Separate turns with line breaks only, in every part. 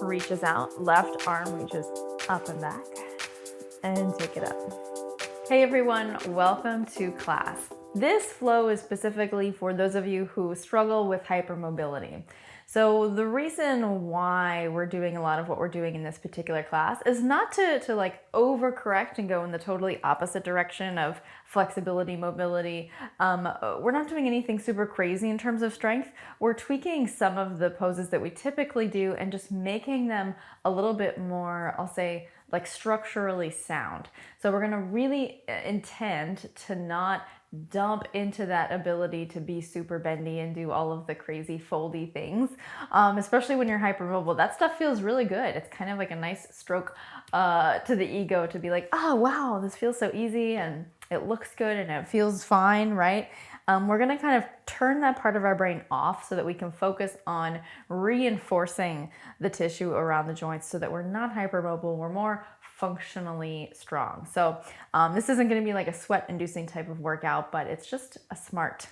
reaches out, left arm reaches up and back, and take it up. Hey everyone, welcome to class. This flow is specifically for those of you who struggle with hypermobility. So the reason why we're doing a lot of what we're doing in this particular class is not to like overcorrect and go in the totally opposite direction of flexibility, mobility. We're not doing anything super crazy in terms of strength. We're tweaking some of the poses that we typically do and just making them a little bit more, I'll say, like structurally sound. So we're gonna really intend to not dump into that ability to be super bendy and do all of the crazy foldy things, especially when you're hypermobile. That stuff feels really good. It's kind of like a nice stroke to the ego to be like, oh wow, this feels so easy and it looks good and it feels fine, right? We're gonna kind of turn that part of our brain off so that we can focus on reinforcing the tissue around the joints so that we're not hypermobile, we're more functionally strong. So this isn't going to be like a sweat-inducing type of workout, but it's just a smart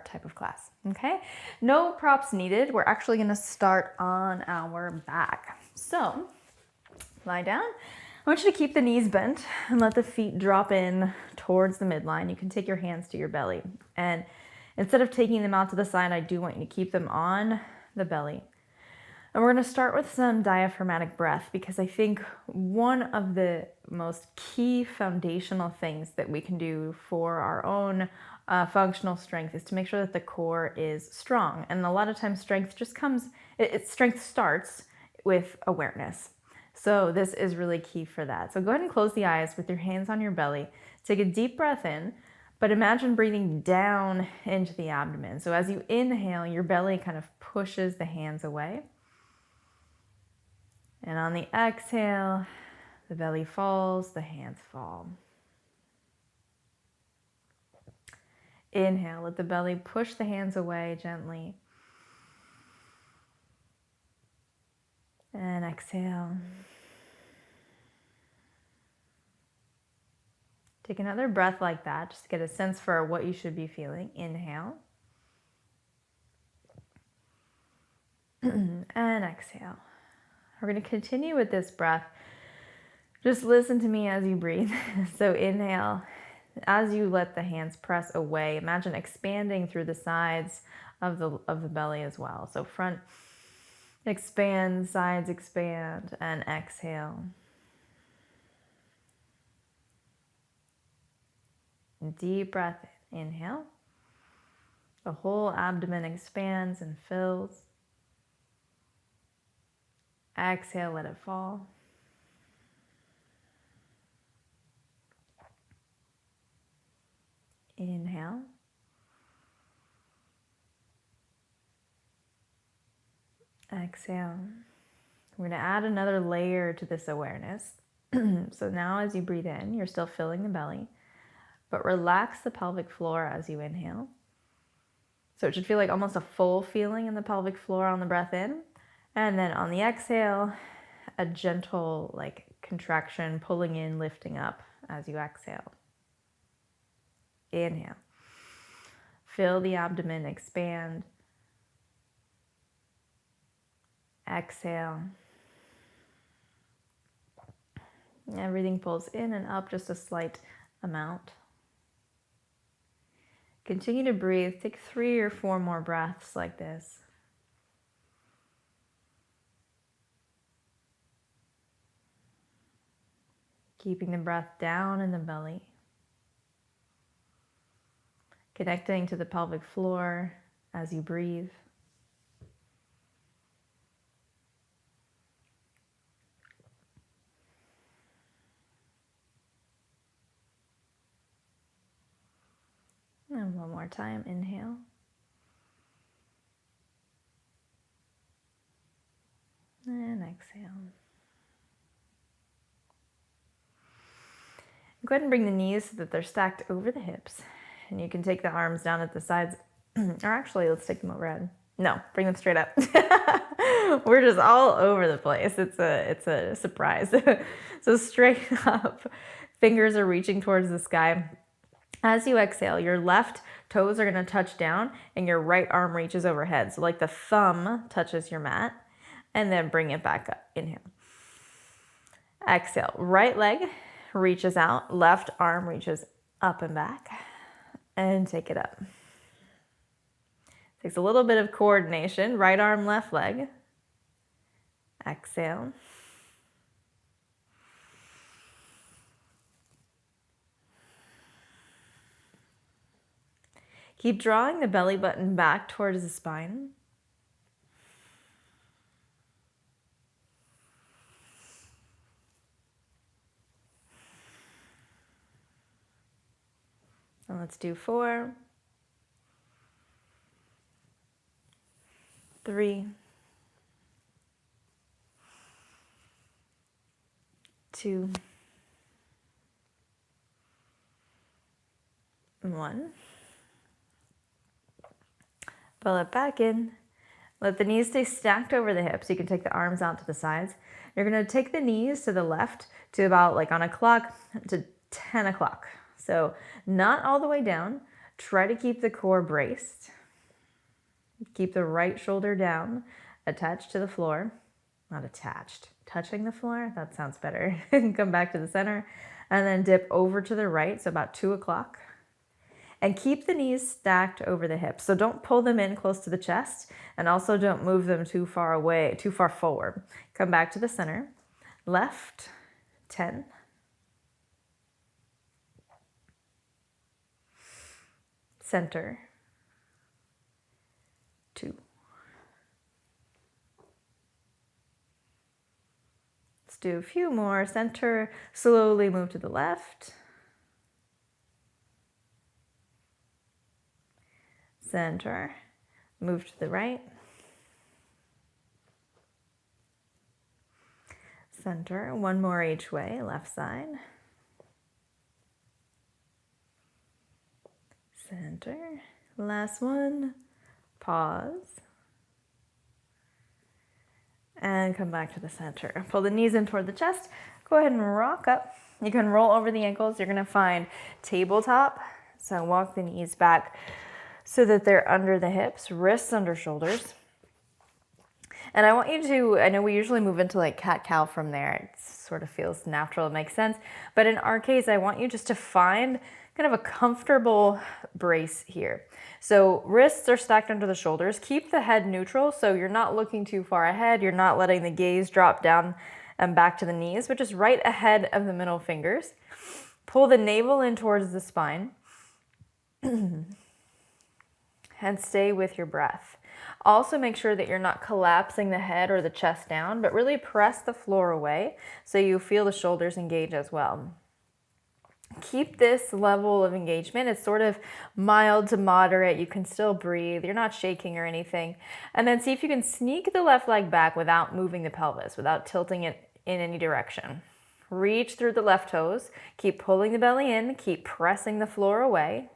type of class. Okay, no props needed. We're actually going to start on our back. So lie down. I want you to keep the knees bent and let the feet drop in towards the midline. You can take your hands to your belly, and instead of taking them out to the side, I do want you to keep them on the belly. And we're going to start with some diaphragmatic breath, because I think one of the most key foundational things that we can do for our own functional strength is to make sure that the core is strong. And a lot of times strength just comes, strength starts with awareness. So this is really key for that. So go ahead and close the eyes with your hands on your belly. Take a deep breath in, but imagine breathing down into the abdomen. So as you inhale, your belly kind of pushes the hands away. And on the exhale, the belly falls, the hands fall. Inhale, let the belly push the hands away gently. And exhale. Take another breath like that, just to get a sense for what you should be feeling. Inhale. And exhale. We're going to continue with this breath. Just listen to me as you breathe. So inhale. As you let the hands press away, imagine expanding through the sides of the belly as well. So front expand, sides expand, and exhale. Deep breath in. Inhale. The whole abdomen expands and fills. Exhale, let it fall. Inhale. Exhale. We're going to add another layer to this awareness. So now as you breathe in, you're still filling the belly, but relax the pelvic floor as you inhale. So it should feel like almost a full feeling in the pelvic floor on the breath in. And then on the exhale, a gentle like contraction, pulling in, lifting up as you exhale. Inhale. Feel the abdomen expand. Exhale. Everything pulls in and up just a slight amount. Continue to breathe. Take 3 or 4 more breaths like this. Keeping the breath down in the belly. Connecting to the pelvic floor as you breathe. And one more time, inhale. And exhale. Go ahead and bring the knees so that they're stacked over the hips. And you can take the arms down at the sides. Or actually, let's take them overhead. No, bring them straight up. We're just all over the place. It's a surprise. So straight up, fingers are reaching towards the sky. As you exhale, your left toes are going to touch down and your right arm reaches overhead. So like the thumb touches your mat. and then bring it back up. Inhale. Exhale. Right leg reaches out, left arm reaches up and back, and take it up. Takes a little bit of coordination. Right arm, left leg. Exhale. Keep drawing the belly button back towards the spine. And let's do 4, 3, 2, 1. Pull it back in. Let the knees stay stacked over the hips. You can take the arms out to the sides. You're going to take the knees to the left to about, like on a clock, to 10 o'clock. So not all the way down. Try to keep the core braced. Keep the right shoulder down, attached to the floor. Not attached, touching the floor. That sounds better. Come back to the center and then dip over to the right. So about 2 o'clock. And keep the knees stacked over the hips. So don't pull them in close to the chest, and also don't move them too far away, too far forward. Come back to the center. Left, 10. Center, 2. Let's do a few more. Center, slowly move to the left. Center, move to the right. Center, one more each way, left side. Center, last one, pause. And come back to the center. Pull the knees in toward the chest. Go ahead and rock up. You can roll over the ankles. You're gonna find tabletop. So walk the knees back so that they're under the hips, wrists under shoulders. And I want you to, I know we usually move into like cat-cow from there. It sort of feels natural, it makes sense. But in our case, I want you just to find kind of a comfortable brace here. So wrists are stacked under the shoulders. Keep the head neutral so you're not looking too far ahead. You're not letting the gaze drop down and back to the knees, but just right ahead of the middle fingers. Pull the navel in towards the spine. And stay with your breath. Also make sure that you're not collapsing the head or the chest down, but really press the floor away so you feel the shoulders engage as well. Keep this level of engagement. It's sort of mild to moderate. You can still breathe. You're not shaking or anything. And then see if you can sneak the left leg back without moving the pelvis, without tilting it in any direction. Reach through the left toes. Keep pulling the belly in. Keep pressing the floor away.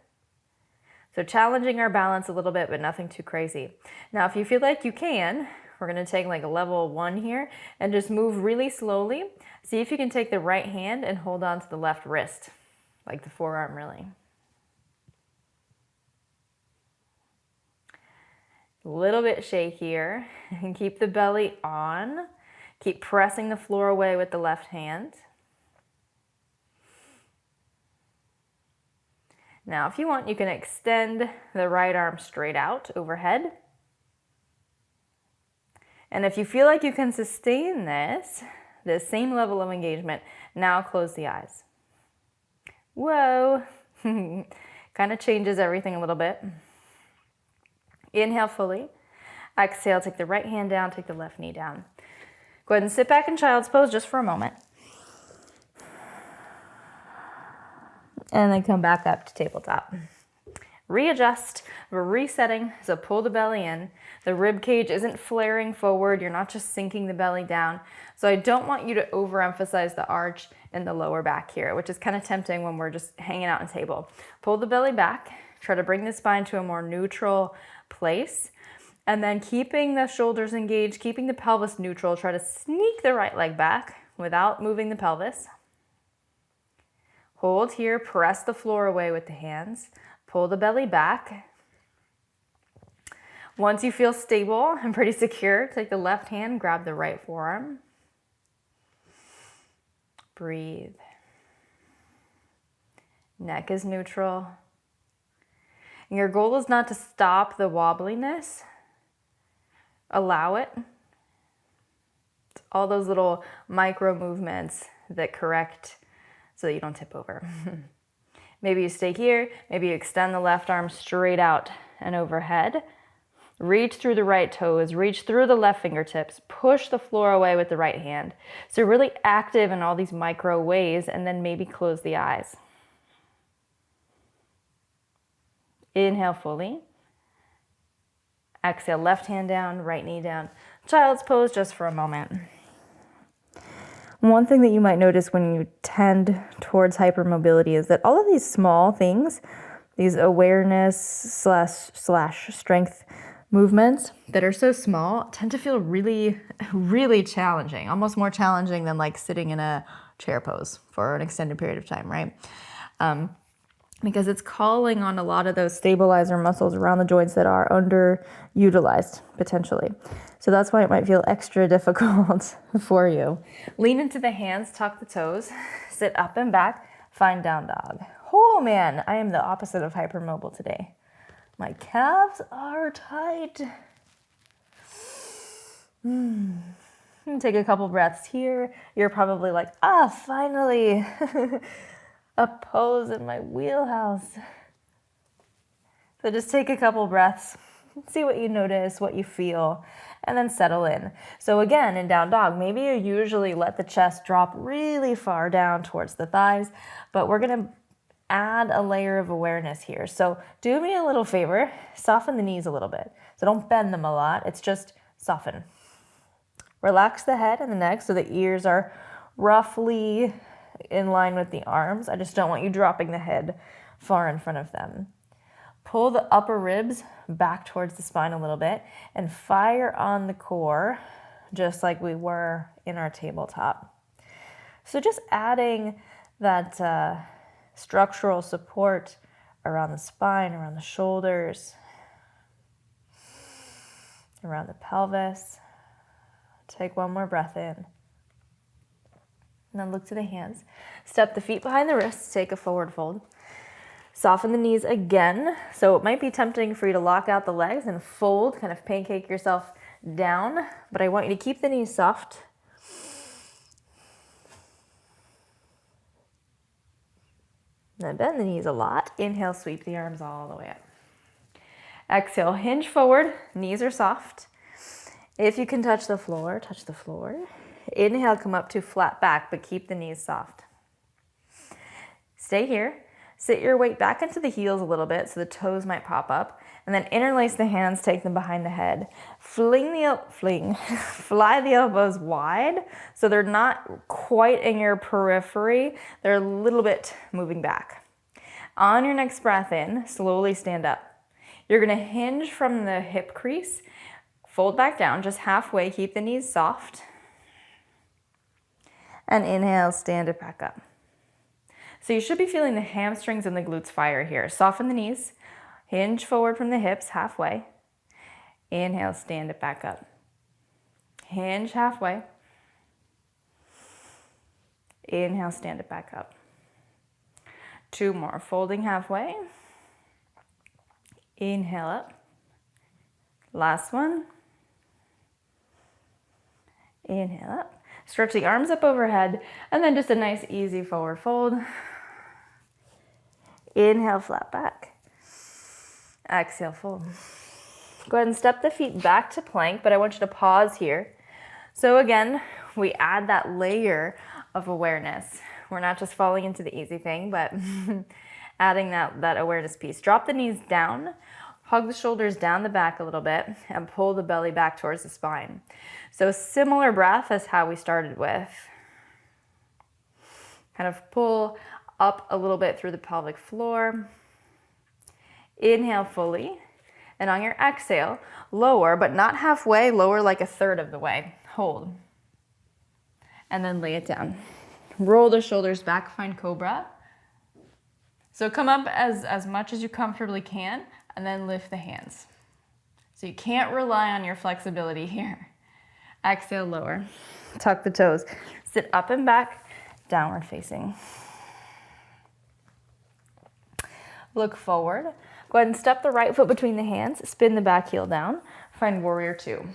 So challenging our balance a little bit, but nothing too crazy. Now, if you feel like you can, we're gonna take like a level 1 here and just move really slowly. See if you can take the right hand and hold on to the left wrist, like the forearm really. A little bit shakier, and keep the belly on. Keep pressing the floor away with the left hand. Now, if you want, you can extend the right arm straight out overhead. And if you feel like you can sustain this same level of engagement, now close the eyes. Whoa, kind of changes everything a little bit. Inhale fully. Exhale, take the right hand down, take the left knee down. Go ahead and sit back in child's pose just for a moment. And then come back up to tabletop. Readjust, we're resetting, so pull the belly in. The rib cage isn't flaring forward, you're not just sinking the belly down. So I don't want you to overemphasize the arch in the lower back here, which is kind of tempting when we're just hanging out on the table. Pull the belly back, try to bring the spine to a more neutral place. And then keeping the shoulders engaged, keeping the pelvis neutral, try to sneak the right leg back without moving the pelvis. Hold here, press the floor away with the hands. Pull the belly back. Once you feel stable and pretty secure, take the left hand, grab the right forearm. Breathe. Neck is neutral. And your goal is not to stop the wobbliness. Allow it. It's all those little micro movements that correct so that you don't tip over. Maybe you stay here. Maybe you extend the left arm straight out and overhead. Reach through the right toes, reach through the left fingertips, push the floor away with the right hand. So really active in all these micro ways, and then maybe close the eyes. Inhale fully. Exhale, left hand down, right knee down. Child's pose just for a moment. One thing that you might notice when you tend towards hypermobility is that all of these small things, these awareness slash strength movements that are so small tend to feel really, really challenging, almost more challenging than like sitting in a chair pose for an extended period of time, right? Because it's calling on a lot of those stabilizer muscles around the joints that are underutilized potentially. So that's why it might feel extra difficult for you. Lean into the hands, tuck the toes, sit up and back, find down dog. Oh man, I am the opposite of hypermobile today. My calves are tight. Take a couple breaths here. You're probably like, finally. A pose in my wheelhouse. So just take a couple breaths, see what you notice, what you feel, and then settle in. So again, in down dog, maybe you usually let the chest drop really far down towards the thighs, but we're gonna add a layer of awareness here. So do me a little favor, soften the knees a little bit. So don't bend them a lot, it's just soften. Relax the head and the neck so the ears are roughly in line with the arms. I just don't want you dropping the head far in front of them. Pull the upper ribs back towards the spine a little bit and fire on the core just like we were in our tabletop. So just adding that structural support around the spine, around the shoulders, around the pelvis. Take one more breath in. And then look to the hands. Step the feet behind the wrists, take a forward fold. Soften the knees again. So it might be tempting for you to lock out the legs and fold, kind of pancake yourself down, but I want you to keep the knees soft. Then bend the knees a lot. Inhale, sweep the arms all the way up. Exhale, hinge forward, knees are soft. If you can touch the floor, touch the floor. Inhale, come up to flat back, but keep the knees soft. Stay here. Sit your weight back into the heels a little bit so the toes might pop up. And then interlace the hands, take them behind the head. Fly the elbows wide so they're not quite in your periphery. They're a little bit moving back. On your next breath in, slowly stand up. You're gonna hinge from the hip crease, fold back down just halfway, keep the knees soft. And inhale, stand it back up. So you should be feeling the hamstrings and the glutes fire here. Soften the knees, hinge forward from the hips halfway. Inhale, stand it back up. Hinge halfway. Inhale, stand it back up. 2 more, folding halfway. Inhale up. Last one. Inhale up. Stretch the arms up overhead, and then just a nice easy forward fold. Inhale, flat back. Exhale, fold. Go ahead and step the feet back to plank, but I want you to pause here. So again, we add that layer of awareness. We're not just falling into the easy thing, but adding that awareness piece. Drop the knees down, hug the shoulders down the back a little bit, and pull the belly back towards the spine. So similar breath as how we started with. Kind of pull up a little bit through the pelvic floor. Inhale fully. And on your exhale, lower, but not halfway, lower like a third of the way. Hold. And then lay it down. Roll the shoulders back, find cobra. So come up as much as you comfortably can, and then lift the hands. So you can't rely on your flexibility here. Exhale, lower. Tuck the toes. Sit up and back, downward facing. Look forward. Go ahead and step the right foot between the hands, spin the back heel down, find warrior two.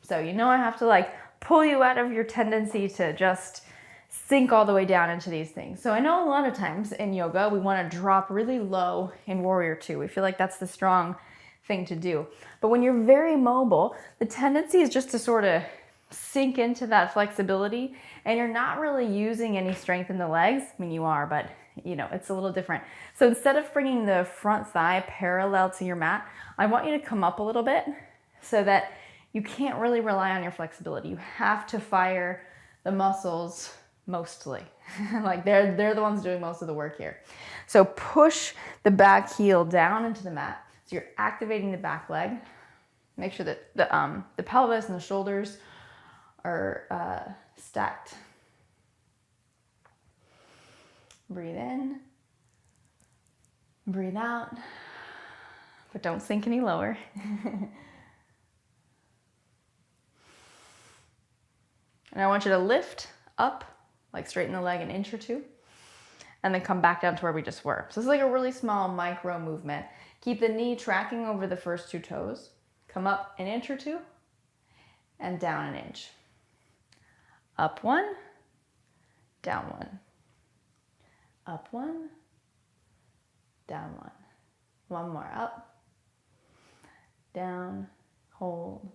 So you know I have to like pull you out of your tendency to just sink all the way down into these things. So I know a lot of times in yoga, we want to drop really low in warrior two. We feel like that's the strong thing to do. But when you're very mobile, the tendency is just to sort of sink into that flexibility, and you're not really using any strength in the legs. I mean, you are, but you know, it's a little different. So instead of bringing the front thigh parallel to your mat, I want you to come up a little bit so that you can't really rely on your flexibility. You have to fire the muscles mostly. Like they're the ones doing most of the work here. So push the back heel down into the mat. So you're activating the back leg. Make sure that the pelvis and the shoulders are stacked. Breathe in, breathe out, but don't sink any lower. And I want you to lift up, like straighten the leg an inch or two, and then come back down to where we just were. So this is like a really small micro movement. Keep the knee tracking over the first two toes. Come up an inch or two, and down an inch. Up one, down one. Up one, down one. One more, up, down, hold.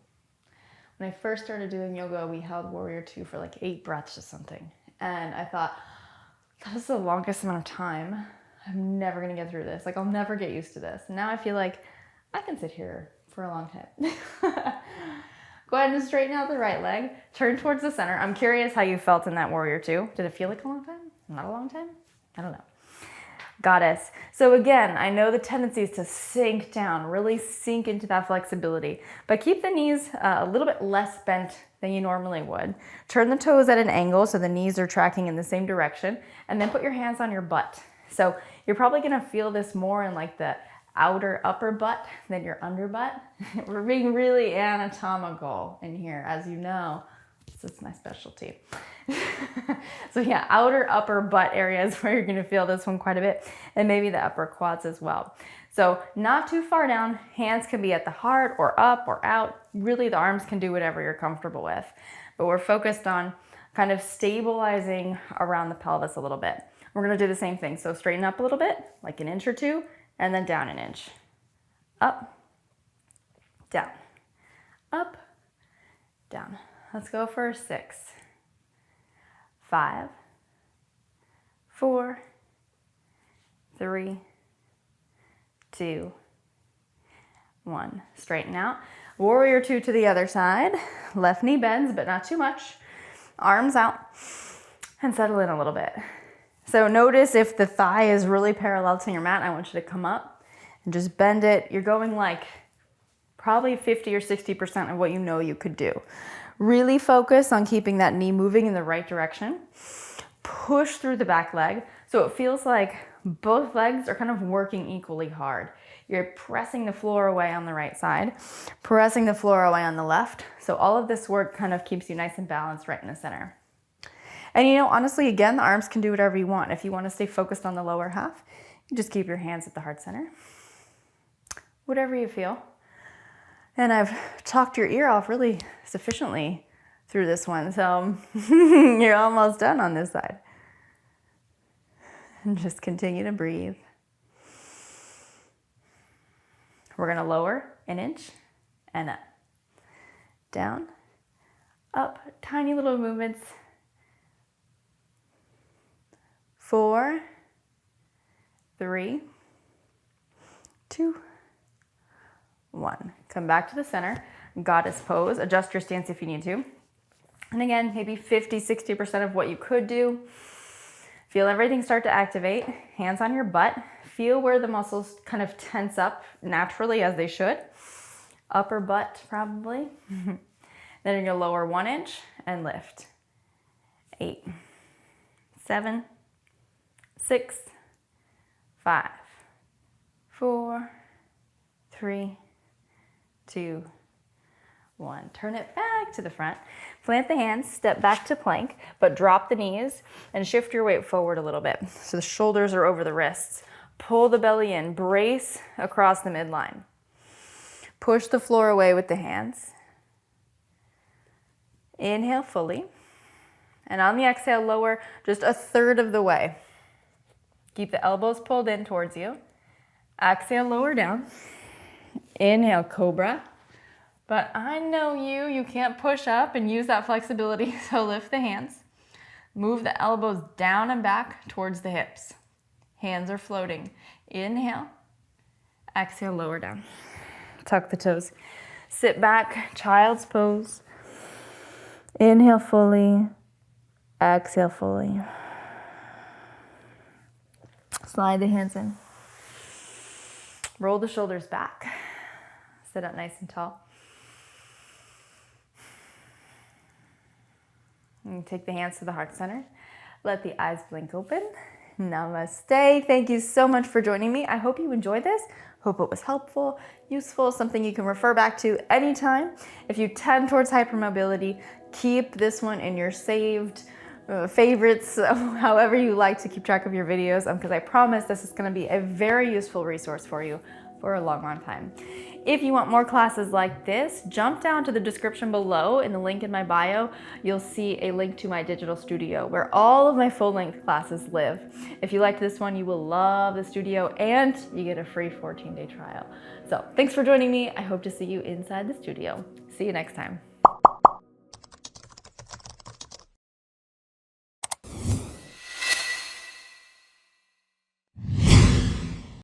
When I first started doing yoga, we held warrior two for like 8 breaths or something. And I thought, that is the longest amount of time. I'm never gonna get through this. Like, I'll never get used to this. And now I feel like I can sit here for a long time. Go ahead and straighten out the right leg. Turn towards the center. I'm curious how you felt in that warrior two. Did it feel like a long time? Not a long time? I don't know. Goddess. So again, I know the tendency is to sink down, really sink into that flexibility, but keep the knees a little bit less bent than you normally would. Turn the toes at an angle so the knees are tracking in the same direction, and then put your hands on your butt. So you're probably gonna feel this more in like the outer upper butt than your under butt. We're being really anatomical in here, as you know. This is my specialty. So yeah, outer upper butt area is where you're gonna feel this one quite a bit, and maybe the upper quads as well. So not too far down, hands can be at the heart or up or out. Really the arms can do whatever you're comfortable with, but we're focused on kind of stabilizing around the pelvis a little bit. We're gonna do the same thing. So straighten up a little bit, like an inch or two, and then down an inch. Up, down, up, down. Let's go for 6, 5, 4, 3, 2, 1. Straighten out. Warrior two to the other side. Left knee bends, but not too much. Arms out and settle in a little bit. So notice if the thigh is really parallel to your mat, I want you to come up and just bend it. You're going like probably 50 or 60% of what you know you could do. Really focus on keeping that knee moving in the right direction. Push through the back leg so it feels like both legs are kind of working equally hard. You're pressing the floor away on the right side, pressing the floor away on the left. So all of this work kind of keeps you nice and balanced right in the center. And you know, honestly, again, the arms can do whatever you want. If you want to stay focused on the lower half, you just keep your hands at the heart center. Whatever you feel. And I've talked your ear off really sufficiently through this one, so you're almost done on this side. And just continue to breathe. We're gonna lower an inch and up, down, up, tiny little movements. 4, 3, 2, 1. Come back to the center, goddess pose. Adjust your stance if you need to. And again, maybe 50, 60% of what you could do. Feel everything start to activate. Hands on your butt. Feel where the muscles kind of tense up naturally as they should. Upper butt probably. Then you're gonna lower 1 inch and lift. 8, 7, 6, 5, 4, 3, 2, 1. Turn it back to the front. Plant the hands, step back to plank, but drop the knees and shift your weight forward a little bit. So the shoulders are over the wrists. Pull the belly in, brace across the midline. Push the floor away with the hands. Inhale fully. And on the exhale, lower just a third of the way. Keep the elbows pulled in towards you. Exhale, lower down. Inhale, cobra. But I know you can't push up and use that flexibility, so lift the hands. Move the elbows down and back towards the hips. Hands are floating. Inhale. Exhale, lower down. Tuck the toes. Sit back, child's pose. Inhale fully. Exhale fully. Slide the hands in. Roll the shoulders back. Sit up nice and tall. And take the hands to the heart center. Let the eyes blink open. Namaste. Thank you so much for joining me. I hope you enjoyed this. Hope it was helpful, useful, something you can refer back to anytime. If you tend towards hypermobility, keep this one in your saved favorites, however you like to keep track of your videos, because I promise this is going to be a very useful resource for you for a long, long time. If you want more classes like this, jump down to the description below in the link in my bio. You'll see a link to my digital studio where all of my full-length classes live. If you like this one, you will love the studio and you get a free 14-day trial. So thanks for joining me. I hope to see you inside the studio. See you next time.